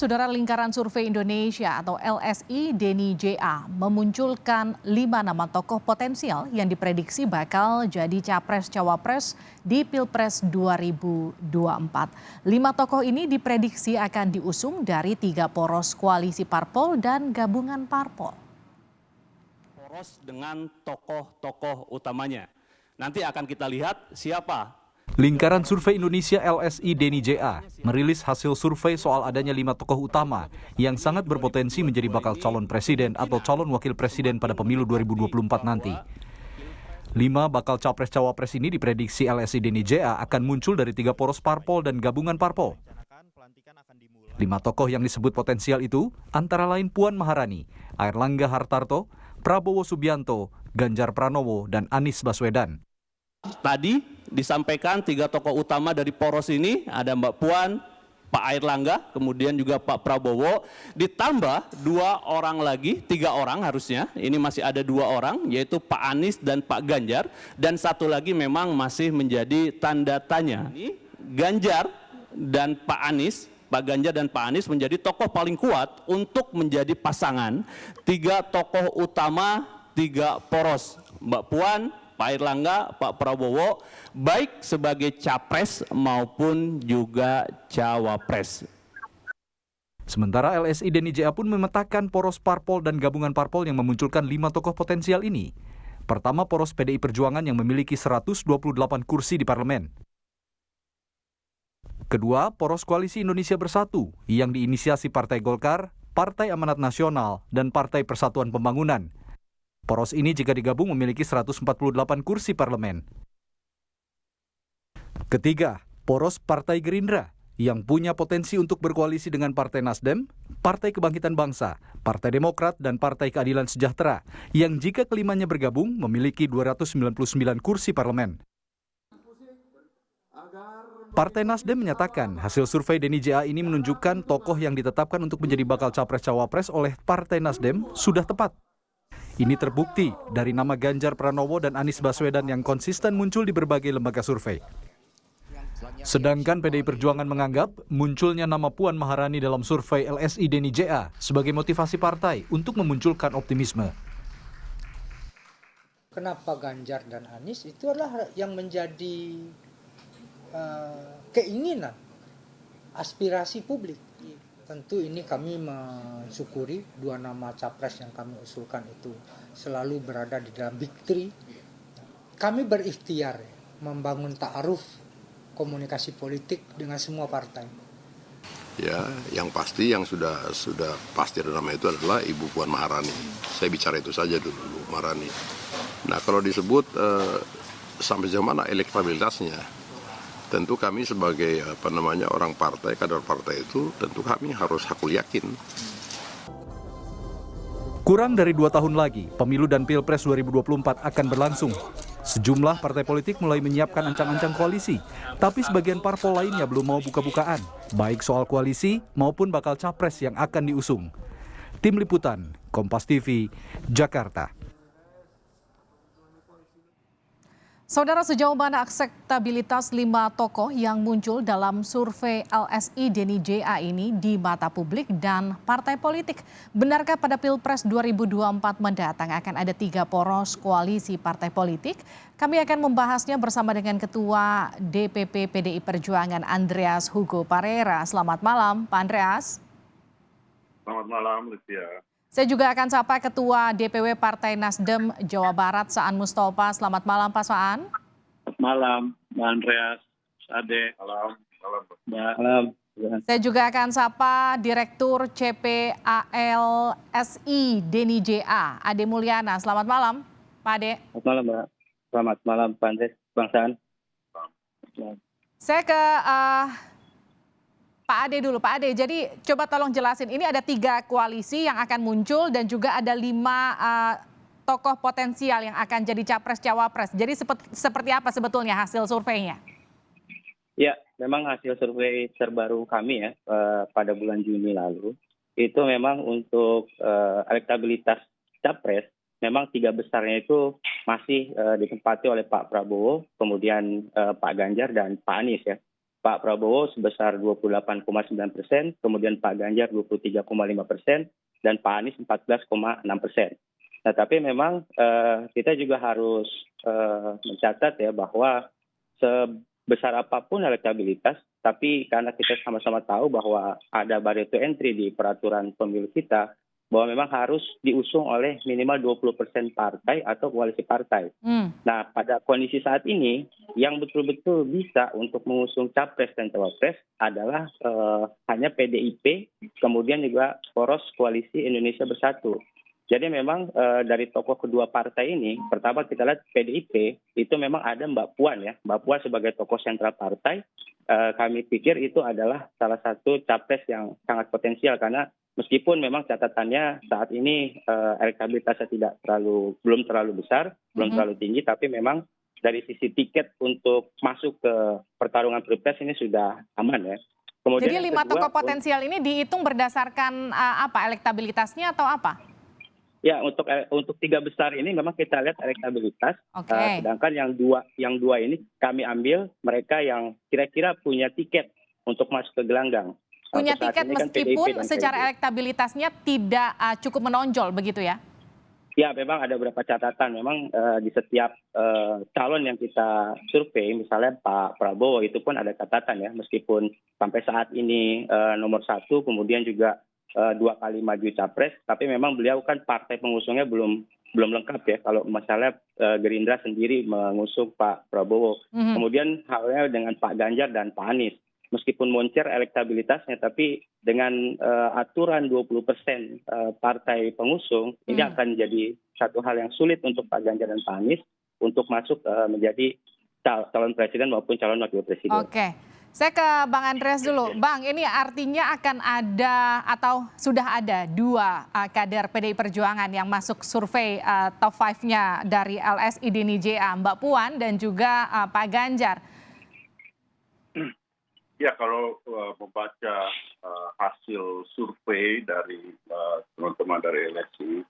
Saudara Lingkaran Survei Indonesia atau LSI Denny JA memunculkan 5 nama tokoh potensial yang diprediksi bakal jadi capres-cawapres di Pilpres 2024. 5 tokoh ini diprediksi akan diusung dari 3 poros koalisi parpol dan gabungan parpol. Poros dengan tokoh-tokoh utamanya. Nanti akan kita lihat siapa. Lingkaran Survei Indonesia LSI Denny JA merilis hasil survei soal adanya 5 tokoh utama yang sangat berpotensi menjadi bakal calon presiden atau calon wakil presiden pada pemilu 2024 nanti. 5 bakal capres-cawapres ini diprediksi LSI Denny JA akan muncul dari 3 poros parpol dan gabungan parpol. 5 tokoh yang disebut potensial itu antara lain Puan Maharani, Airlangga Hartarto, Prabowo Subianto, Ganjar Pranowo, dan Anies Baswedan. Tadi disampaikan 3 tokoh utama dari poros ini, ada Mbak Puan, Pak Airlangga, kemudian juga Pak Prabowo, ditambah 2 orang lagi, 3 orang harusnya, ini masih ada 2 orang, yaitu Pak Anies dan Pak Ganjar, dan 1 lagi memang masih menjadi tanda tanya. Ganjar dan Pak Anies, Pak Ganjar dan Pak Anies menjadi tokoh paling kuat untuk menjadi pasangan 3 tokoh utama 3 poros, Mbak Puan, Pak Airlangga, Pak Prabowo, baik sebagai capres maupun juga cawapres. Sementara LSI Denny JA pun memetakan poros parpol dan gabungan parpol yang memunculkan 5 tokoh potensial ini. Pertama, poros PDI Perjuangan yang memiliki 128 kursi di parlemen. Kedua, poros Koalisi Indonesia Bersatu yang diinisiasi Partai Golkar, Partai Amanat Nasional, dan Partai Persatuan Pembangunan. Poros ini jika digabung memiliki 148 kursi parlemen. Ketiga, poros Partai Gerindra yang punya potensi untuk berkoalisi dengan Partai Nasdem, Partai Kebangkitan Bangsa, Partai Demokrat, dan Partai Keadilan Sejahtera yang jika kelimanya bergabung memiliki 299 kursi parlemen. Partai Nasdem menyatakan hasil survei Denny JA ini menunjukkan tokoh yang ditetapkan untuk menjadi bakal capres-cawapres oleh Partai Nasdem sudah tepat. Ini terbukti dari nama Ganjar Pranowo dan Anies Baswedan yang konsisten muncul di berbagai lembaga survei. Sedangkan PDI Perjuangan menganggap munculnya nama Puan Maharani dalam survei LSI Denny JA sebagai motivasi partai untuk memunculkan optimisme. Kenapa Ganjar dan Anies itu adalah yang menjadi keinginan, aspirasi publik. Tentu ini kami mensyukuri 2 nama capres yang kami usulkan itu selalu berada di dalam Big Three. Kami berikhtiar membangun ta'aruf komunikasi politik dengan semua partai. Ya, yang pasti yang sudah pasti ada nama itu adalah Ibu Puan Maharani. Saya bicara itu saja dulu, Bu Maharani. Nah, kalau disebut sampai sejauh mana elektabilitasnya, tentu kami sebagai orang partai, kader partai itu tentu kami harus hakul yakin. Kurang dari 2 tahun lagi, pemilu dan Pilpres 2024 akan berlangsung. Sejumlah partai politik mulai menyiapkan ancang-ancang koalisi, tapi sebagian parpol lainnya belum mau buka-bukaan, baik soal koalisi maupun bakal capres yang akan diusung. Tim Liputan, Kompas TV, Jakarta. Saudara, sejauh mana akseptabilitas 5 tokoh yang muncul dalam survei LSI Denny JA ini di mata publik dan partai politik? Benarkah pada Pilpres 2024 mendatang akan ada 3 poros koalisi partai politik? Kami akan membahasnya bersama dengan Ketua DPP PDI Perjuangan Andreas Hugo Parera. Selamat malam, Pak Andreas. Selamat malam, Lucia. Saya juga akan sapa Ketua DPW Partai Nasdem Jawa Barat, Saan Mustafa. Selamat malam, Pak Saan. Selamat malam, Mbak Andreas, Ade. Malam. Saya juga akan sapa Direktur CPALSI Denny JA, Ade Mulyana. Selamat malam, Pak Ade. Selamat malam, Mbak. Selamat malam, Pak Andreas, Bang Saan. Saya ke Pak Ade dulu. Pak Ade, jadi coba tolong jelasin, ini ada 3 koalisi yang akan muncul dan juga ada 5 tokoh potensial yang akan jadi capres-cawapres. Jadi seperti apa sebetulnya hasil surveinya? Ya, memang hasil survei terbaru kami ya pada bulan Juni lalu, itu memang untuk elektabilitas capres, memang 3 besarnya itu masih ditempati oleh Pak Prabowo, kemudian Pak Ganjar dan Pak Anies ya. Pak Prabowo sebesar 28,9%, kemudian Pak Ganjar 23,5%, dan Pak Anies 14,6%. Nah, tapi memang kita juga harus mencatat ya bahwa sebesar apapun elektabilitas, tapi karena kita sama-sama tahu bahwa ada barrier to entry di peraturan pemilu kita, bahwa memang harus diusung oleh minimal 20% partai atau koalisi partai. Nah, pada kondisi saat ini, yang betul-betul bisa untuk mengusung capres dan cawapres adalah hanya PDIP, kemudian juga poros koalisi Indonesia Bersatu. Jadi memang dari tokoh kedua partai ini, pertama kita lihat PDIP, itu memang ada Mbak Puan ya. Mbak Puan sebagai tokoh sentral partai, kami pikir itu adalah salah satu capres yang sangat potensial karena meskipun memang catatannya saat ini elektabilitasnya belum terlalu besar, belum terlalu tinggi, tapi memang dari sisi tiket untuk masuk ke pertarungan pilpres ini sudah aman ya. Kemudian Jadi 5 tokoh potensial ini dihitung berdasarkan apa, elektabilitasnya atau apa? Ya, untuk 3 besar ini memang kita lihat elektabilitas. Oke. Sedangkan yang dua ini kami ambil mereka yang kira-kira punya tiket untuk masuk ke gelanggang. Punya Saat tiket ini kan PDIP meskipun dan secara PDIP. elektabilitasnya tidak cukup menonjol begitu ya? Ya, memang ada beberapa catatan. Memang di setiap calon yang kita survei, misalnya Pak Prabowo itu pun ada catatan ya, meskipun sampai saat ini nomor 1, kemudian juga 2 kali maju capres, tapi memang beliau kan partai pengusungnya belum lengkap ya. Kalau misalnya Gerindra sendiri mengusung Pak Prabowo. Kemudian halnya dengan Pak Ganjar dan Pak Anies. Meskipun moncer elektabilitasnya, tapi dengan aturan 20% partai pengusung, ini akan jadi satu hal yang sulit untuk Pak Ganjar dan Pak Anies untuk masuk menjadi calon presiden maupun calon wakil presiden. Oke, saya ke Bang Andreas dulu. Bang, ini artinya akan ada atau sudah ada 2 kader PDI Perjuangan yang masuk survei top 5-nya dari LSI Deni JA, Mbak Puan dan juga Pak Ganjar. Ya, kalau membaca hasil survei dari teman-teman dari LSI,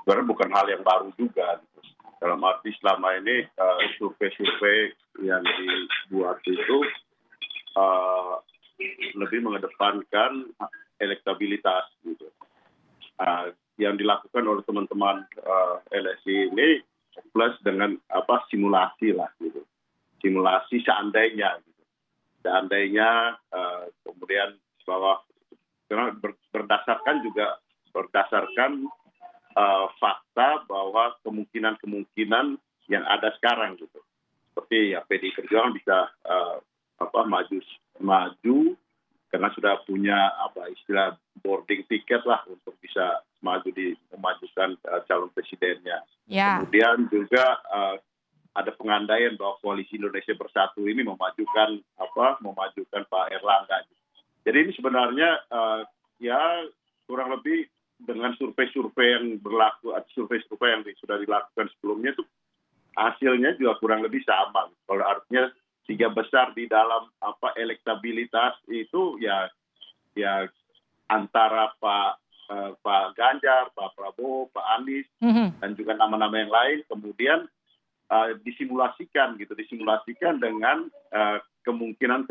sebenarnya bukan hal yang baru juga. Gitu. Dalam arti selama ini survei-survei yang dibuat itu lebih mengedepankan elektabilitas. Gitu. Yang dilakukan oleh teman-teman LSI ini plus dengan simulasi lah, gitu. Simulasi seandainya. Gitu. Seandainya kemudian bahwa berdasarkan fakta bahwa kemungkinan yang ada sekarang gitu, seperti ya PDI Perjuangan bisa maju karena sudah punya istilah boarding ticket lah untuk bisa memajukan calon presidennya. Ya. Kemudian juga ada pengandaian bahwa koalisi Indonesia Bersatu ini memajukan Pak Erlangga. Jadi ini sebenarnya ya kurang lebih dengan survei-survei yang berlaku, survei-survei yang sudah dilakukan sebelumnya itu hasilnya juga kurang lebih sama. Kalau artinya 3 besar di dalam elektabilitas itu ya antara Pak Ganjar, Pak Prabowo, Pak Anies dan juga nama-nama yang lain, kemudian disimulasikan dengan kemungkinan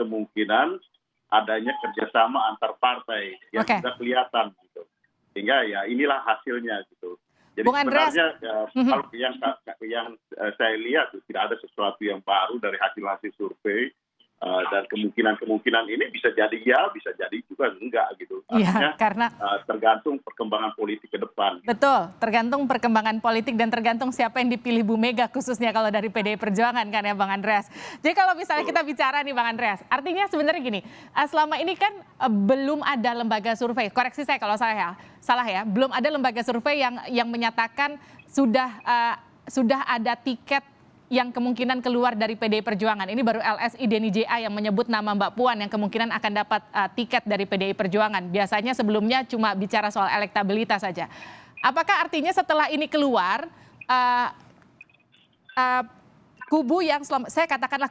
adanya kerjasama antar partai yang sudah kelihatan gitu. Sehingga ya inilah hasilnya gitu. Jadi Bung Andreas, sebenarnya kalau yang saya lihat tidak ada sesuatu yang baru dari hasil survei. Dan kemungkinan ini bisa jadi ya, bisa jadi juga enggak gitu. Artinya karena tergantung perkembangan politik ke depan. Betul, tergantung perkembangan politik dan tergantung siapa yang dipilih Bu Mega khususnya kalau dari PDI Perjuangan kan ya Bang Andreas. Jadi kalau misalnya kita bicara nih Bang Andreas, artinya sebenarnya gini, selama ini kan belum ada lembaga survei, koreksi saya kalau salah ya, belum ada lembaga survei yang menyatakan sudah ada tiket yang kemungkinan keluar dari PDI Perjuangan. Ini baru LSI Deni JA yang menyebut nama Mbak Puan yang kemungkinan akan dapat tiket dari PDI Perjuangan. Biasanya sebelumnya cuma bicara soal elektabilitas saja. Apakah artinya setelah ini keluar, kubu yang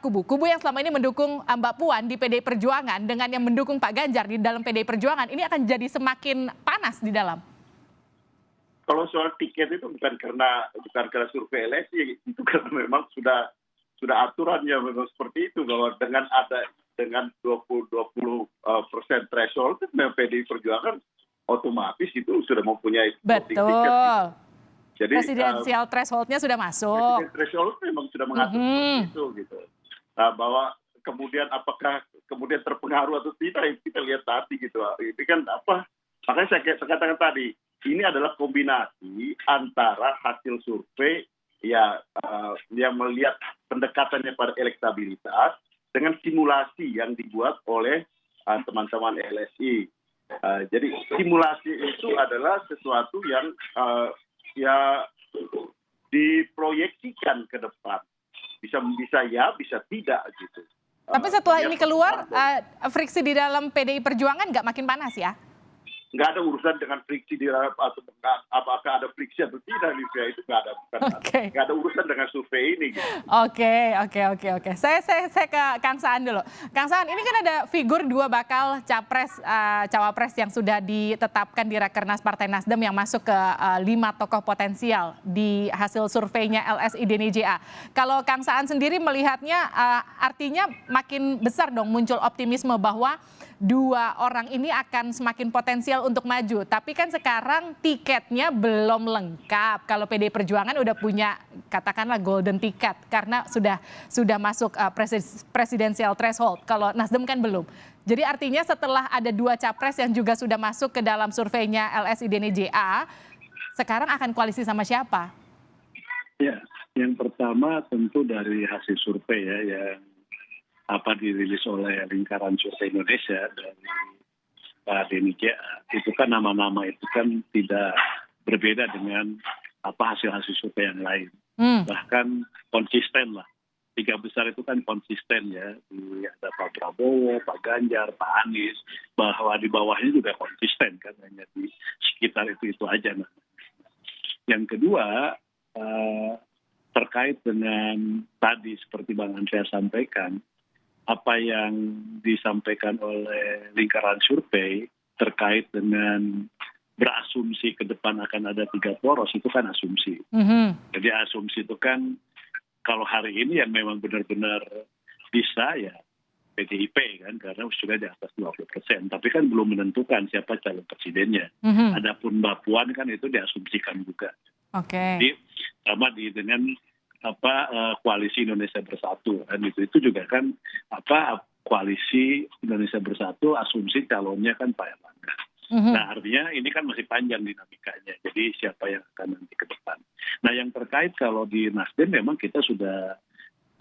kubu yang selama ini mendukung Mbak Puan di PDI Perjuangan dengan yang mendukung Pak Ganjar di dalam PDI Perjuangan ini akan jadi semakin panas di dalam? Kalau soal tiket itu bukan karena survei LSI, itu karena memang sudah aturannya memang seperti itu, bahwa dengan ada dengan 20% threshold, memang PDI Perjuangan otomatis itu sudah mempunyai voting ticket. Betul. Jadi Presidensial threshold-nya sudah masuk. presiden threshold memang sudah mengatur seperti itu gitu. Nah, bahwa kemudian apakah kemudian terpengaruh atau tidak, kita lihat tadi gitu. Ini kan apa? Makanya saya katakan tadi, ini adalah kombinasi antara hasil survei yang melihat pendekatannya pada elektabilitas dengan simulasi yang dibuat oleh teman-teman LSI. Jadi simulasi itu adalah sesuatu yang diproyeksikan ke depan. Bisa ya, bisa tidak gitu. Tapi setelah ini keluar, friksi di dalam PDI Perjuangan nggak makin panas ya? Nggak ada urusan dengan friksi di dalam atau apakah ada friksi atau tidak, Livia, itu nggak ada, nggak ada urusan dengan survei ini. Gitu. Oke. Saya ke Kang Saan dulu. Kang Saan, ini kan ada figur 2 bakal cawapres yang sudah ditetapkan di Rakernas Partai Nasdem yang masuk ke 5 tokoh potensial di hasil surveinya LSI Deni JA. Kalau Kang Saan sendiri melihatnya artinya makin besar dong muncul optimisme bahwa 2 orang ini akan semakin potensial untuk maju. Tapi kan sekarang tiketnya belum lengkap. Kalau PDI Perjuangan udah punya katakanlah golden ticket karena sudah masuk presidensial threshold. Kalau Nasdem kan belum. Jadi artinya setelah ada 2 capres yang juga sudah masuk ke dalam surveinya LSI Deni JA, sekarang akan koalisi sama siapa? Ya, yang pertama tentu dari hasil survei ya yang dirilis oleh Lingkaran Survei Indonesia dari Pak Deni JA. Itu kan nama-nama itu kan tidak berbeda dengan hasil-hasil survei yang lain. Bahkan konsisten lah. 3 besar itu kan konsisten ya. Ada Pak Prabowo, Pak Ganjar, Pak Anies. Bahwa di bawahnya juga konsisten kan. Hanya di sekitar itu aja. Nah. Yang kedua, terkait dengan tadi seperti Bang Andreas sampaikan, apa yang disampaikan oleh Lingkaran Survei terkait dengan berasumsi ke depan akan ada 3 poros, itu kan asumsi. Jadi asumsi itu kan kalau hari ini yang memang benar-benar bisa ya PDIP kan, karena sudah di atas 20%. Tapi kan belum menentukan siapa calon presidennya. Adapun Mbak Puan kan itu diasumsikan juga. Jadi sama dengan koalisi Indonesia Bersatu kan itu juga kan koalisi Indonesia Bersatu asumsi calonnya kan Pak Erlangga. Nah artinya ini kan masih panjang dinamikanya, jadi siapa yang akan nanti ke depan. Nah yang terkait kalau di Nasdem memang kita sudah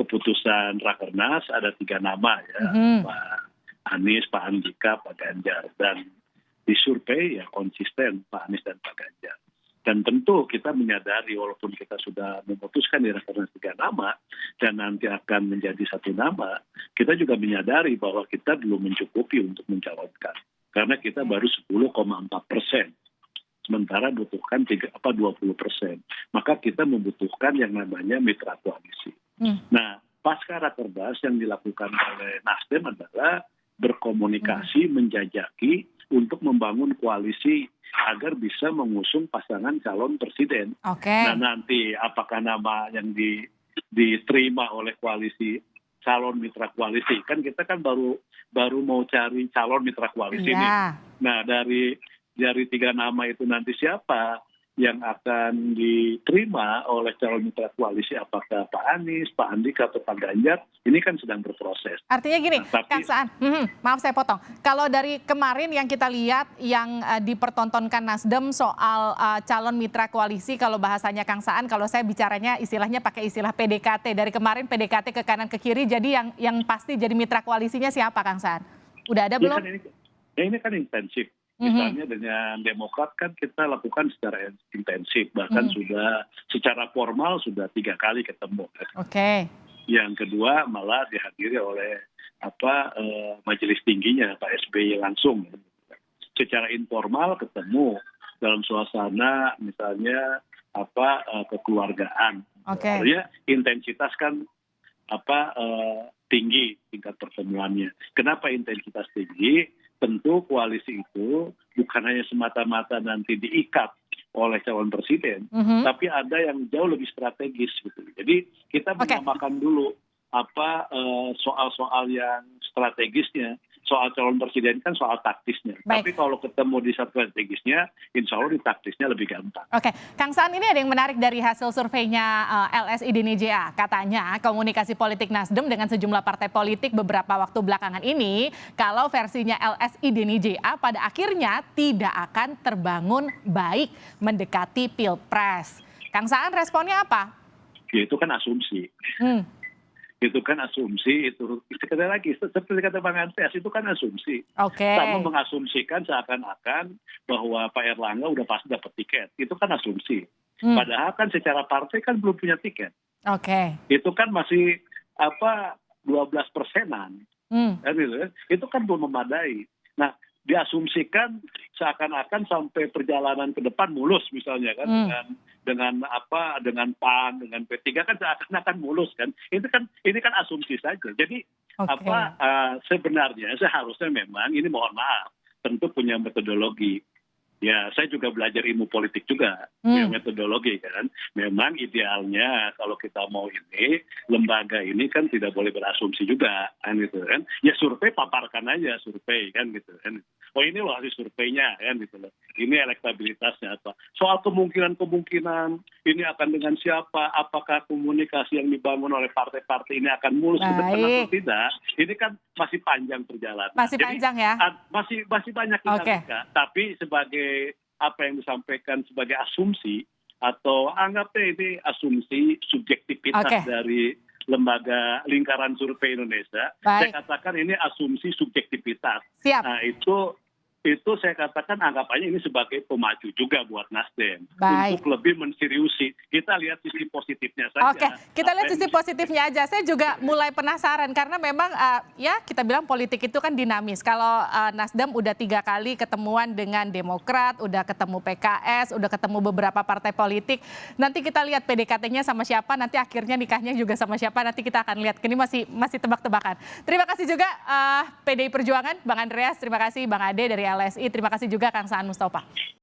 keputusan Rakernas ada 3 nama ya, Pak Anies, Pak Andika, Pak Ganjar, dan di survei ya konsisten Pak Anies dan Pak Ganjar. Dan tentu kita menyadari walaupun kita sudah memutuskan di Rakernas 3 nama dan nanti akan menjadi 1 nama, kita juga menyadari bahwa kita belum mencukupi untuk mencalonkan. Karena kita baru 10,4%. Sementara butuhkan 20%. Maka kita membutuhkan yang namanya mitra koalisi. Nah, pasca Rakernas yang dilakukan oleh Nasdem adalah berkomunikasi, menjajaki untuk membangun koalisi agar bisa mengusung pasangan calon presiden. Nah nanti apakah nama yang diterima oleh koalisi calon mitra koalisi, kan kita kan baru mau cari calon mitra koalisi nih. Nah dari 3 nama itu nanti siapa yang akan diterima oleh calon mitra koalisi, apakah Pak Anies, Pak Andika atau Pak Ganjar, ini kan sedang berproses. Artinya gini, Kang Saan, maaf saya potong. Kalau dari kemarin yang kita lihat yang dipertontonkan Nasdem soal calon mitra koalisi, kalau bahasanya Kang Saan, kalau saya bicaranya istilahnya pakai istilah PDKT. Dari kemarin PDKT ke kanan ke kiri, jadi yang pasti jadi mitra koalisinya siapa Kang Saan? Udah ada belum? Ini kan intensif. Misalnya dengan Demokrat kan kita lakukan secara intensif, bahkan sudah secara formal sudah 3 kali ketemu. Yang kedua malah dihadiri oleh majelis tingginya Pak SBY langsung. Secara informal ketemu dalam suasana misalnya kekeluargaan. Artinya intensitas kan tinggi tingkat pertemuannya. Kenapa intensitas tinggi? Tentu koalisi itu bukan hanya semata-mata nanti diikat oleh calon presiden, tapi ada yang jauh lebih strategis gitu. Jadi kita menamakan dulu soal-soal yang strategisnya. Soal calon presiden kan soal taktisnya. Baik. Tapi kalau ketemu di strategisnya, insya Allah di taktisnya lebih gampang. Oke, Kang Saan, ini ada yang menarik dari hasil surveinya LSI Deni JA. Katanya komunikasi politik Nasdem dengan sejumlah partai politik beberapa waktu belakangan ini, kalau versinya LSI Deni JA pada akhirnya tidak akan terbangun baik mendekati Pilpres. Kang Saan responnya apa? Ya, itu kan asumsi. Itu kan asumsi, itu sekali lagi seperti kata Bang Andreas, itu kan asumsi. Oke. Sama mengasumsikan seakan-akan bahwa Pak Erlangga udah pasti dapat tiket. Itu kan asumsi. Padahal kan secara partai kan belum punya tiket. Oke. Itu kan masih 12%-an. Kan gitu kan? Itu kan belum memadai. Nah, diasumsikan seakan-akan sampai perjalanan ke depan mulus misalnya kan dengan PAN, dengan P3 kan seakan-akan mulus kan. Ini kan asumsi saja. Jadi sebenarnya seharusnya memang ini mohon maaf tentu punya metodologi. Ya, saya juga belajar ilmu politik juga, punya metodologi kan. Memang idealnya kalau kita mau ini, lembaga ini kan tidak boleh berasumsi juga, kan gitu kan. Ya survei paparkan aja, survei kan gitu kan. Oh ini loh hasil surveinya kan gitu loh. Ini elektabilitasnya apa. Soal kemungkinan ini akan dengan siapa, apakah komunikasi yang dibangun oleh partai-partai ini akan mulus ke depan atau tidak, ini kan masih panjang perjalanan. Masih panjang ya? Masih banyak dinamika. Tapi sebagai apa yang disampaikan sebagai asumsi atau anggapnya ini asumsi subjektivitas dari lembaga lingkaran survei Indonesia. Saya katakan ini asumsi subjektivitas. Siap. Nah itu saya katakan anggapannya ini sebagai pemacu juga buat Nasdem. Baik. Untuk lebih menseriusi. Kita lihat sisi positifnya saja. Oke, kita lihat sisi positifnya aja. Saya juga mulai penasaran karena memang ya kita bilang politik itu kan dinamis. Kalau Nasdem udah 3 kali ketemuan dengan Demokrat, udah ketemu PKS, udah ketemu beberapa partai politik. Nanti kita lihat PDKT-nya sama siapa, nanti akhirnya nikahnya juga sama siapa, nanti kita akan lihat. Ini masih tebak-tebakan. Terima kasih juga PDI Perjuangan, Bang Andreas, terima kasih Bang Ade dari LSI, terima kasih juga Kang Saan Mustafa.